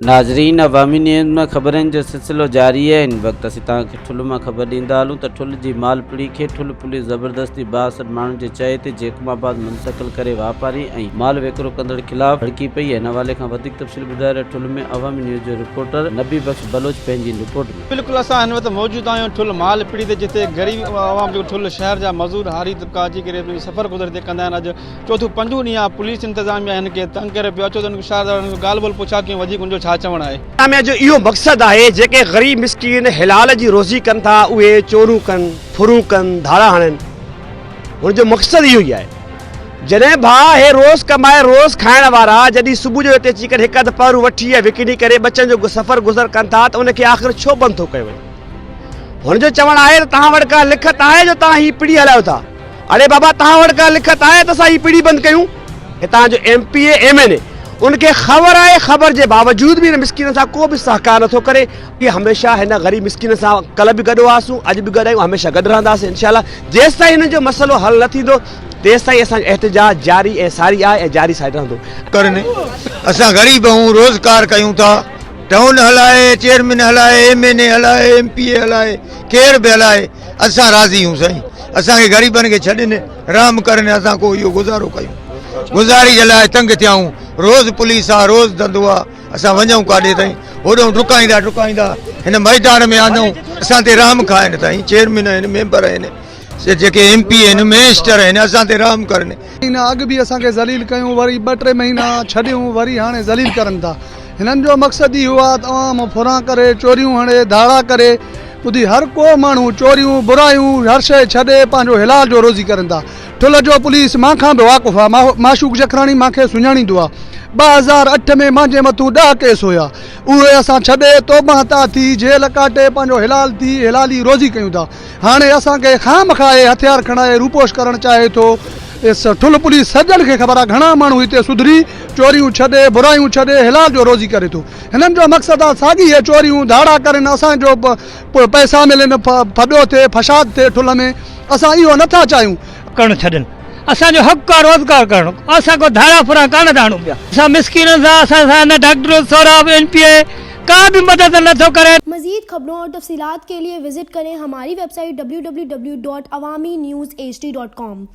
नाज़रीन, अवामी न्यूज़ में ख़बरनि जो सिलसिलो जारी है। इन वक्त असीं तव्हांखे ठुल में ख़बर ॾींदा हलूं त ठुल जी मालपुड़ी खे ठुल पुलिस ज़बरदस्ती 62 माण्हुनि जे चए ते जेकब आबाद मुंतक़ल करे वापारी ऐं माल विकिरो कंदड़ ख़िलाफ़ भड़की पई है। इन हवाले खां वधीक तफ़सील ॿुधाए रहियो ठुल में अवामी न्यूज़ जो रिपोर्टर नबी बख्श बलोच पंहिंजी रिपोर्ट में। बिल्कुल असां हिन वक़्तु मौजूद आहियूं ठुल मालपुड़ी ते, जिते ग़रीब आवाम जो ठुल शहर जा मज़दूर हारी तबका अची करे सफ़र गुज़र ते कंदा आहिनि। अॼु चौथों पंजो ॾींहुं आहे। पुलिस इंतज़ामिया हिन खे तंग करे पियो। अचो त शहर ॻाल्हि ॿोल पुछा कयूं वधीक उनजो छा चवणु आहे। जो इहो मक़सदु आहे जेके ग़रीब मिस्कीन हिलाल जी रोज़ी कनि था उहे चोरूं कनि, फुरूं कनि, धाड़ा हणनि। हुनजो मक़सदु इहो ई आहे। जॾहिं भाउ हे रोज़ कमाए रोज़ खाइण वारा जॾहिं सुबुह जो हिते अची करे हिकु अधु पहरू वठी ऐं विकिणी करे बचनि जो सफ़र गुज़र कनि था त उनखे आख़िर छो बंदि थो कयो वञे। हुनजो चवणु आहे त तव्हां वटि का लिखत आहे जो तव्हां हीअ पीढ़ी हलायो था। अरे बाबा, तव्हां वटि का लिखत आहे त असां हीअ पीढ़ी बंदि कयूं। हितां जो MPA MNA उनके ख़बर आहे, ख़बर जे बावजूद भी इन मिस्किन सां को भी सहकार नथो करे। कि हमेशा हिन ग़रीब मिस्किन सां कल भी गॾु हुआसीं, अॼु भी गॾु आहियूं, हमेशा गॾु रहंदासीं इंशाअल्लाह। जेसि ताईं हिन जो मसइलो हल न थींदो तेसि ताईं असांजो एहतजाज जारी ऐं सारी आहे ऐं जारी साइड रहंदो। करने असां ग़रीब आहियूं, रोज़गार कयूं था। टाउन हलाए, चेयरमैन हलाए, MNA हलाए, MPA हलाए, केर भी हलाए, असां राज़ी आहियूं साईं। असांखे ग़रीबनि खे छॾनि राम करने असां को इहो गुज़ारो कयूं। गुज़ारी जे लाइ तंग थियाऊं। रोज़ पुलिस आहे, रोज़ धंधो आहे, असां वञूं काॾे ताईं होॾो डुकाईंदा डुकाईंदा हिन मैदान में आंदूं। असां ते राम खाइनि ताईं। चेयरमैन आहिनि, मेंबर आहिनि, जेके MP आहिनि, मिनिस्टर आहिनि, असां ते राम करनि। अॻु बि असांखे ज़लील कयूं, वरी 2-3 महीना छॾियूं, वरी हाणे ज़लील करनि था। हिननि जो मक़सदु इहो आहे तमामु फुरां करे, चोरियूं हणे, धाड़ा करे, ॿुधी हर को माण्हू चोरियूं बुरायूं हर शइ छॾे पंहिंजो हिलाल जो रोज़ी करनि था। ठुल जो पुलिस मांखां बि वाक़ुफ़ु आहे। माशूक जखराणी मूंखे सुञाणींदो आहे। 2008 में मुंहिंजे मथां 10 केस हुया। उहे असां छॾे तौबा था थी, जेल काटे पंहिंजो हिलाल थी हिलाली रोज़ी कयूं था। हाणे असांखे खाम खाए हथियार खणाए रूपोश करणु चाहे थो। ठुल पुलिस सॼनि खे ख़बर आहे घणा माण्हू हिते सुधरी चोरियूं छॾे बुरायूं छॾे हिलाल जो रोज़ी करे थो। हिननि जो मक़सदु आहे साॻी आहे चोरियूं धाड़ा करनि, असांजो पैसा मिलनि, फॾो थिए, फसाद थिए ठुल में। असां इहो नथा चाहियूं करणु छॾनि। असांजो हक़ आहे रोज़गार करणु। असां को धाड़ा फुरा कान था हणूं पिया। असां मिस्किन सां असां न डॉक्टर सौरभ MPA का भी मदद नथो करे। मज़ीद खबरों और तफसीलात के लिए विजिट करें हमारी वेबसाइट www.awamiNewsHD.com।